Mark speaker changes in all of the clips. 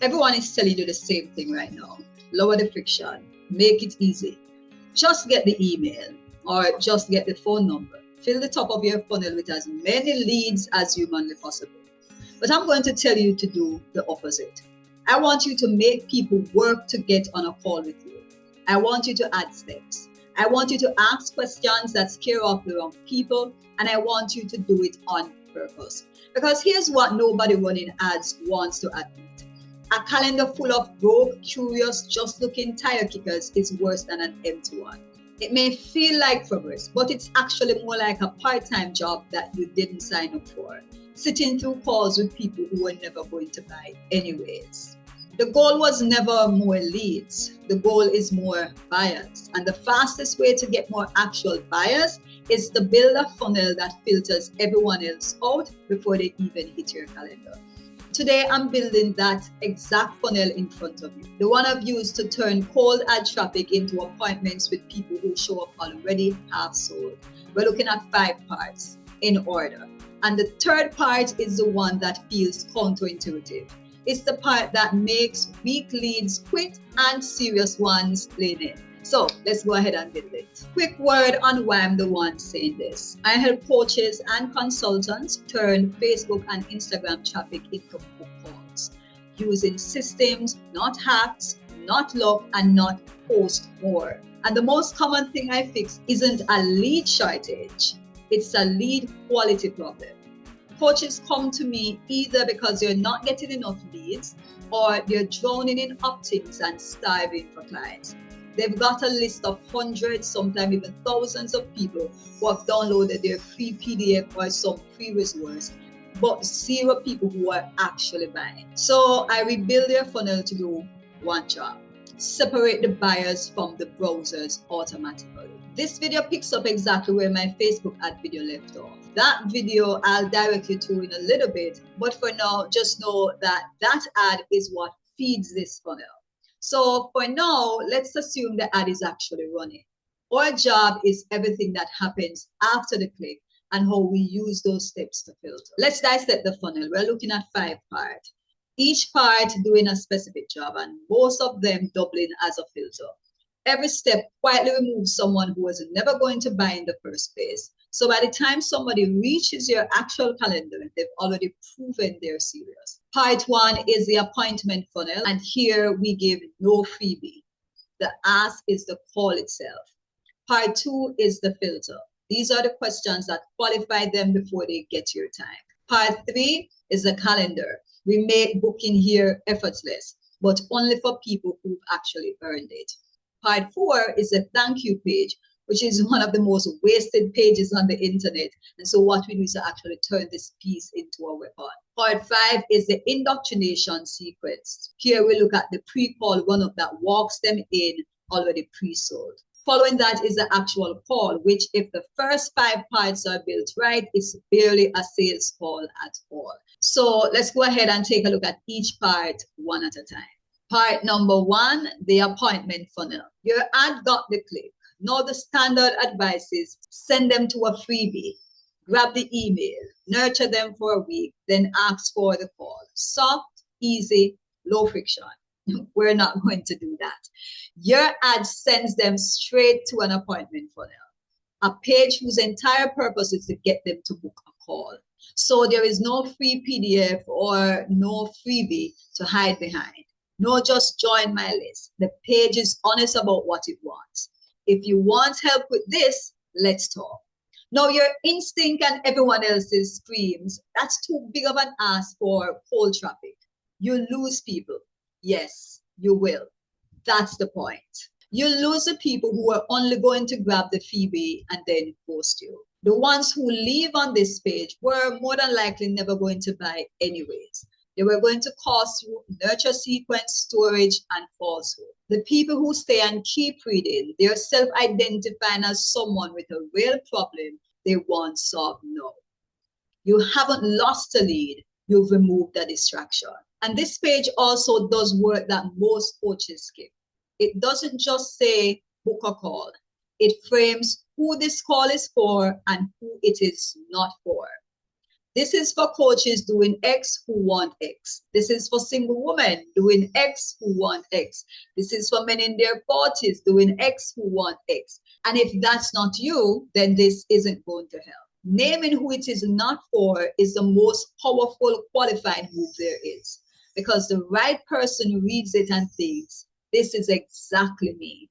Speaker 1: Everyone is telling you the same thing right now. Lower the friction, make it easy. Just get the email or just get the phone number. Fill the top of your funnel with as many leads as humanly possible. But I'm going to tell you to do the opposite. I want you to make people work to get on a call with you. I want you to add steps. I want you to ask questions that scare off the wrong people, and I want you to do it on purpose. Because here's what nobody running ads wants to admit. A calendar full of broke, curious, just-looking tire kickers is worse than an empty one. It may feel like progress, but it's actually more like a part-time job that you didn't sign up for, sitting through calls with people who were never going to buy anyways. The goal was never more leads. The goal is more buyers. And the fastest way to get more actual buyers is to build a funnel that filters everyone else out before they even hit your calendar. Today, I'm building that exact funnel in front of you. The one I've used to turn cold ad traffic into appointments with people who show up already half sold. We're looking at 5 parts in order. And the third part is the one that feels counterintuitive. It's the part that makes weak leads quit and serious ones lean in. So let's go ahead and build it. Quick word on why I'm the one saying this. I help coaches and consultants turn Facebook and Instagram traffic into book calls using systems, not hacks, not luck, and not post more. And the most common thing I fix isn't a lead shortage. It's a lead quality problem. Coaches come to me either because they're not getting enough leads or they're drowning in opt-ins and starving for clients. They've got a list of hundreds, sometimes even thousands of people who have downloaded their free PDF or some free resource, but 0 people who are actually buying. So I rebuild their funnel to do one job: separate the buyers from the browsers automatically. This video picks up exactly where my Facebook ad video left off. That video I'll direct you to in a little bit, but for now, just know that that ad is what feeds this funnel. So for now, let's assume the ad is actually running. Our job is everything that happens after the click and how we use those steps to filter. Let's dissect the funnel. We're looking at 5 parts. Each part doing a specific job, and most of them doubling as a filter. Every step quietly removes someone who was never going to buy in the first place. So by the time somebody reaches your actual calendar, they've already proven they're serious. Part 1 is the appointment funnel, and here we give no freebie. The ask is the call itself. Part 2 is the filter. These are the questions that qualify them before they get your time. Part 3 is the calendar. We make booking here effortless, but only for people who've actually earned it. Part 4 is a thank you page, which is one of the most wasted pages on the internet. And so what we do is to actually turn this piece into a weapon. Part 5 is the indoctrination sequence. Here we look at the pre-call run-up that walks them in already pre-sold. Following that is the actual call, which if the first 5 parts are built right, it's barely a sales call at all. So let's go ahead and take a look at each part one at a time. Part number 1, the appointment funnel. Your ad got the click. Now the standard advice is send them to a freebie, grab the email, nurture them for a week, then ask for the call. Soft, easy, low friction. We're not going to do that. Your ad sends them straight to an appointment funnel, a page whose entire purpose is to get them to book a call. So there is no free PDF or no freebie to hide behind. No, just join my list. The page is honest about what it wants. If you want help with this, let's talk. Now, your instinct and everyone else's screams, that's too big of an ask for cold traffic. You lose people. Yes, you will. That's the point. You lose the people who are only going to grab the freebie and then ghost you. The ones who leave on this page were more than likely never going to buy anyways. They were going to cost you nurture sequence, storage, and falsehood. The people who stay and keep reading, they're self-identifying as someone with a real problem they want solved now. You haven't lost a lead, you've removed the distraction. And this page also does work that most coaches skip. It doesn't just say book a call. It frames who this call is for and who it is not for. This is for coaches doing X who want X. This is for single women doing X who want X. This is for men in their 40s doing X who want X. And if that's not you, then this isn't going to help. Naming who it is not for is the most powerful qualifying move there is. Because the right person reads it and thinks, this is exactly me.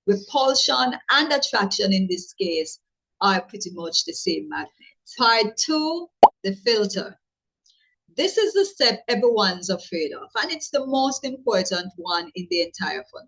Speaker 1: Repulsion and attraction in this case are pretty much the same magnet. Part 2, the filter. This is the step everyone's afraid of, and it's the most important one in the entire funnel.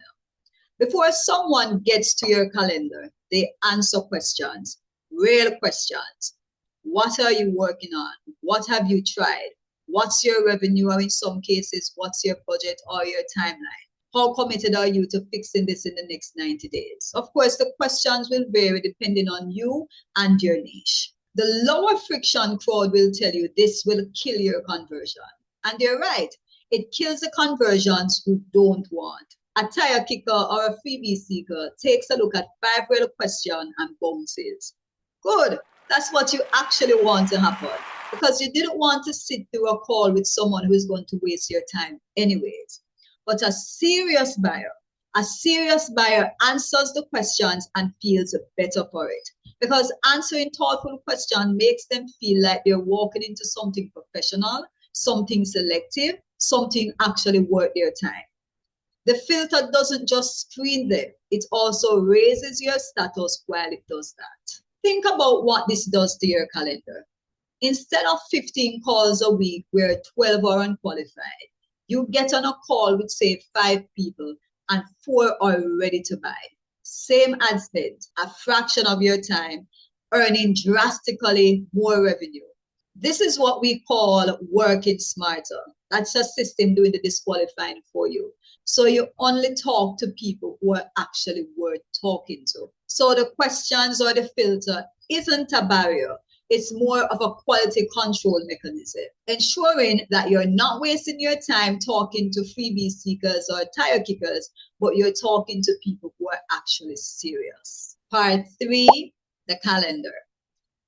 Speaker 1: Before someone gets to your calendar, they answer questions, real questions. What are you working on? What have you tried? What's your revenue? Or in some cases, what's your budget or your timeline? How committed are you to fixing this in the next 90 days? Of course, the questions will vary depending on you and your niche. The lower friction crowd will tell you this will kill your conversion. And they're right. It kills the conversions you don't want. A tire kicker or a freebie seeker takes a look at 5 real questions and bounces. Good. That's what you actually want to happen, because you didn't want to sit through a call with someone who is going to waste your time anyways. But a serious buyer answers the questions and feels better for it. Because answering thoughtful questions makes them feel like they're walking into something professional, something selective, something actually worth their time. The filter doesn't just screen them, it also raises your status while it does that. Think about what this does to your calendar. Instead of 15 calls a week where 12 are unqualified, you get on a call with, say, 5 people and 4 are ready to buy. Same ad spend, a fraction of your time, earning drastically more revenue. This is what we call working smarter. That's a system doing the disqualifying for you. So you only talk to people who are actually worth talking to. So the questions or the filter isn't a barrier. It's more of a quality control mechanism, ensuring that you're not wasting your time talking to freebie seekers or tire kickers, but you're talking to people who are actually serious. Part 3, the calendar.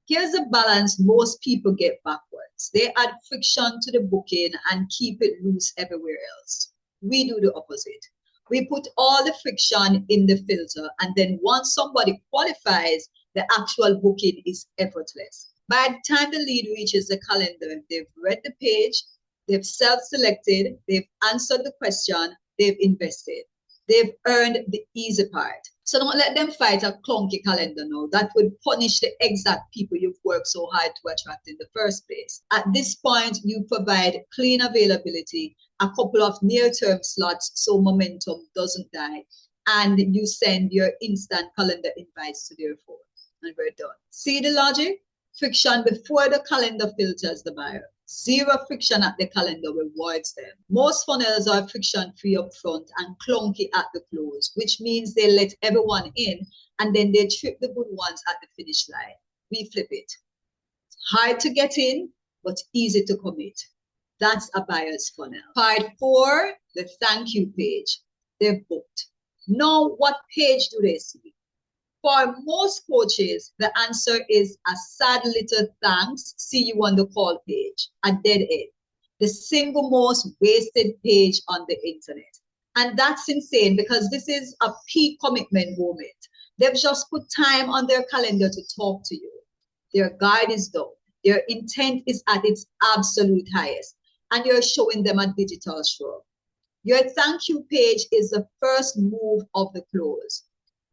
Speaker 1: Here's a balance most people get backwards. They add friction to the booking and keep it loose everywhere else. We do the opposite. We put all the friction in the filter, and then once somebody qualifies, the actual booking is effortless. By the time the lead reaches the calendar, they've read the page, they've self-selected, they've answered the question, they've invested. They've earned the easy part. So don't let them fight a clunky calendar now. That would punish the exact people you've worked so hard to attract in the first place. At this point, you provide clean availability, a couple of near-term slots so momentum doesn't die, and you send your instant calendar invites to their phone. And we're done. See the logic? Friction before the calendar filters the buyer. Zero friction at the calendar rewards them. Most funnels are friction-free up front and clunky at the close, which means they let everyone in and then they trip the good ones at the finish line. We flip it. Hard to get in, but easy to commit. That's a buyer's funnel. Part 4, the thank you page. They've booked. Now, what page do they see? For most coaches, the answer is a sad little thanks, see you on the call page, a dead end. The single most wasted page on the internet. And that's insane because this is a peak commitment moment. They've just put time on their calendar to talk to you. Their guard is down. Their intent is at its absolute highest. And you're showing them a digital shrug. Your thank you page is the first move of the close.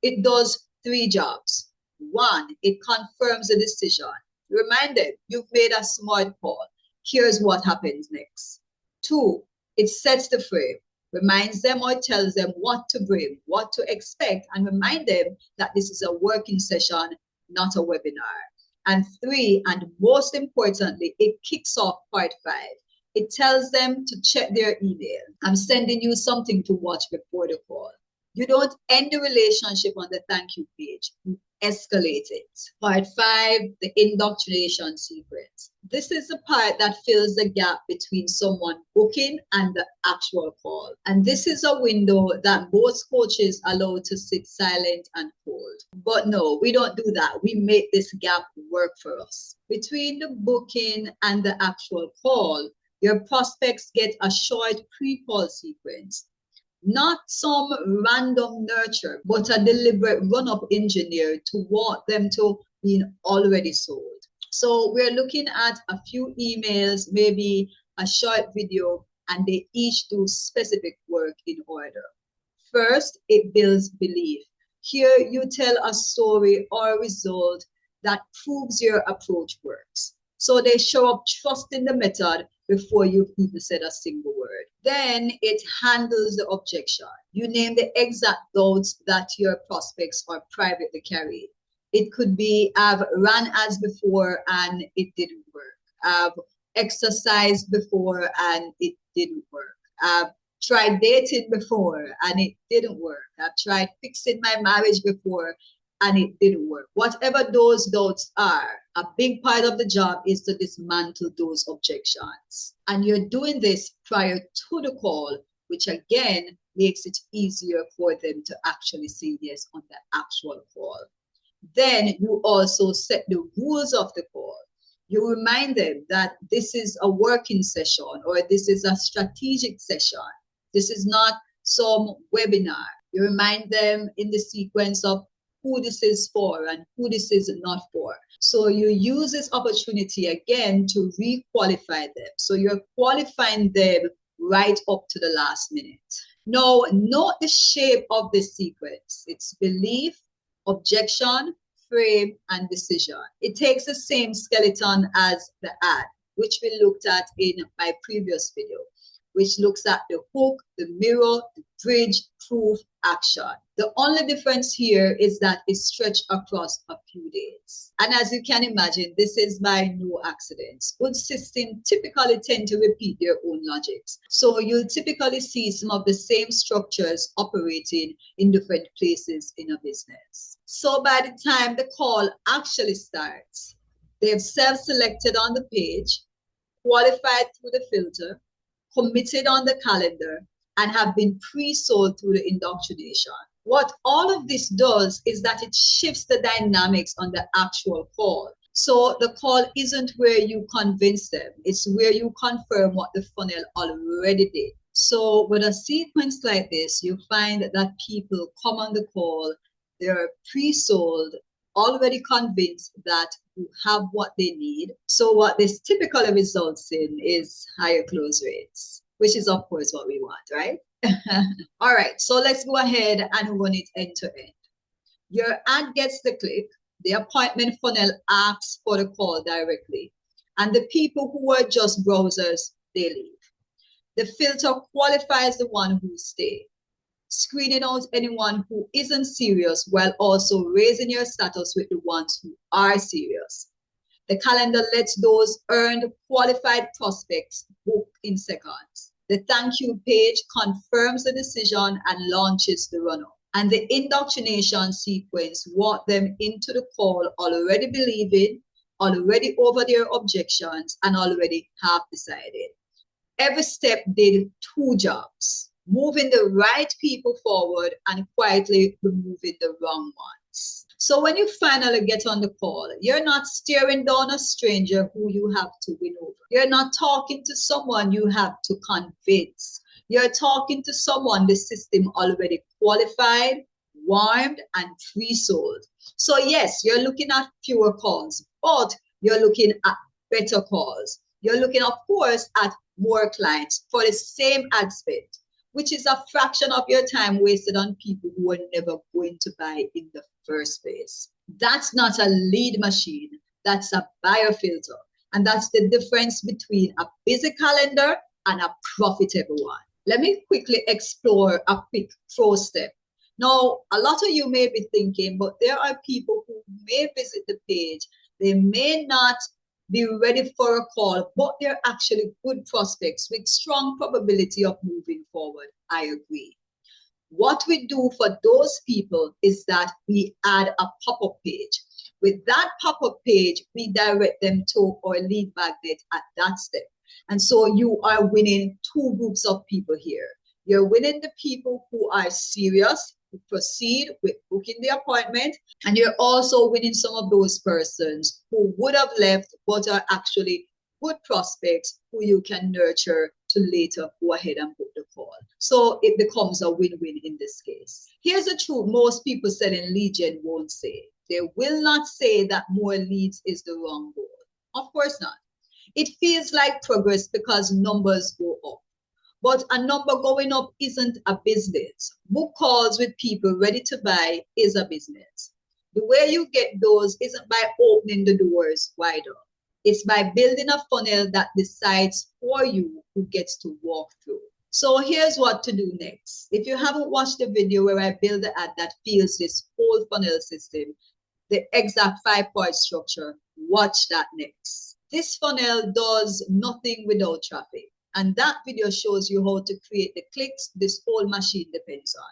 Speaker 1: It does 3 jobs. 1, it confirms the decision. Remind them you've made a smart call. Here's what happens next. 2, it sets the frame. Reminds them or tells them what to bring, what to expect, and remind them that this is a working session, not a webinar. And 3, and most importantly, it kicks off part 5. It tells them to check their email. I'm sending you something to watch before the call. You don't end the relationship on the thank you page. You escalate it. Part 5, the indoctrination sequence. This is the part that fills the gap between someone booking and the actual call. And this is a window that most coaches allow to sit silent and cold. But no, we don't do that. We make this gap work for us. Between the booking and the actual call, your prospects get a short pre-call sequence. Not some random nurture, but a deliberate run-up engineer to walk them to being already sold. So we're looking at a few emails, maybe a short video, and they each do specific work in order. First, it builds belief. Here you tell a story or a result that proves your approach works. So they show up trusting the method before you've even said a single word. Then it handles the objection. You name the exact doubts that your prospects are privately carrying. It could be, I've run ads before and it didn't work. I've exercised before and it didn't work. I've tried dating before and it didn't work. I've tried fixing my marriage before and it didn't work. Whatever those doubts are, a big part of the job is to dismantle those objections. And you're doing this prior to the call, which again makes it easier for them to actually say yes on the actual call. Then you also set the rules of the call. You remind them that this is a working session or this is a strategic session. This is not some webinar. You remind them in the sequence of who this is for and who this is not for. So you use this opportunity again to re-qualify them. So you're qualifying them right up to the last minute. Now, note the shape of this sequence. It's belief, objection, frame, and decision. It takes the same skeleton as the ad, which we looked at in my previous video, which looks at the hook, the mirror, the bridge, proof, action. The only difference here is that it's stretched across a few days. And as you can imagine, this is by no accident. Good systems typically tend to repeat their own logics. So you'll typically see some of the same structures operating in different places in a business. So by the time the call actually starts, they've self-selected on the page, qualified through the filter, committed on the calendar, and have been pre-sold through the indoctrination. What all of this does is that it shifts the dynamics on the actual call. So the call isn't where you convince them, it's where you confirm what the funnel already did. So with a sequence like this, you find that people come on the call, they're pre-sold, already convinced that you have what they need. So what this typically results in is higher close rates, which is of course what we want, right? All right, so let's go ahead and run it end to end. Your ad gets the click, the appointment funnel asks for the call directly, and the people who are just browsers, they leave. The filter qualifies the one who stays, screening out anyone who isn't serious while also raising your status with the ones who are serious. The calendar lets those earned qualified prospects book in seconds. The thank you page confirms the decision and launches the run-up. And the indoctrination sequence walks them into the call already believing, already over their objections, and already half decided. Every step did 2 jobs: moving the right people forward and quietly removing the wrong ones. So when you finally get on the call, you're not staring down a stranger who you have to win over. You're not talking to someone you have to convince. You're talking to someone the system already qualified, warmed, and pre-sold. So yes, you're looking at fewer calls, but you're looking at better calls. You're looking, of course, at more clients for the same ad spend, which is a fraction of your time wasted on people who are never going to buy in the first place. That's not a lead machine, that's a buyer filter. And that's the difference between a busy calendar and a profitable one. Let me quickly explore a quick pro step. Now, a lot of you may be thinking, but there are people who may visit the page, they may not be ready for a call, but they're actually good prospects with strong probability of moving forward. I agree. What we do for those people is that we add a pop-up page. With that pop-up page, we direct them to our lead magnet at that step. And so you are winning two groups of people here. You're winning the people who are serious, who proceed with booking the appointment, and you're also winning some of those persons who would have left but are actually good prospects who you can nurture to later go ahead and book the call. So it becomes a win-win in this case. Here's the truth most people selling lead gen won't say. They will not say that more leads is the wrong goal. Of course not. It feels like progress because numbers go up. But a number going up isn't a business. Book calls with people ready to buy is a business. The way you get those isn't by opening the doors wider. It's by building a funnel that decides for you who gets to walk through. So here's what to do next. If you haven't watched the video where I build the ad that feels this whole funnel system, the exact 5-part structure, watch that next. This funnel does nothing without traffic. And that video shows you how to create the clicks this whole machine depends on.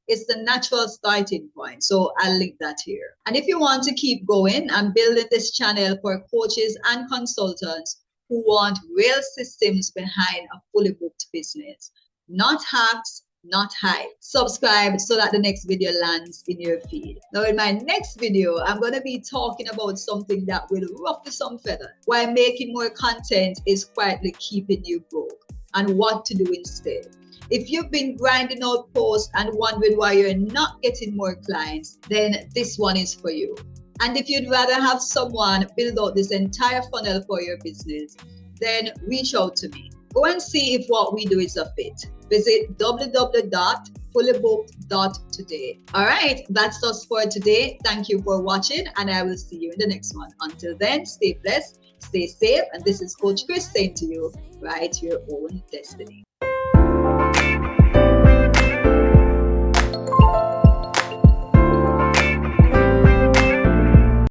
Speaker 1: It's the natural starting point. So I'll link that here. And if you want to keep going, I'm building this channel for coaches and consultants who want real systems behind a fully booked business. Not hacks, not hype. Subscribe so that the next video lands in your feed. Now in my next video, I'm going to be talking about something that will ruffle some feathers while making more content is quietly keeping you broke, and what to do instead. If you've been grinding out posts and wondering why you're not getting more clients, then this one is for you. And if you'd rather have someone build out this entire funnel for your business, then reach out to me. Go and see if what we do is a fit. Visit www.fullybooked.today. All right, that's us for today. Thank you for watching, and I will see you in the next one. Until then, stay blessed, stay safe, and this is Coach Chris saying to you, write your own destiny.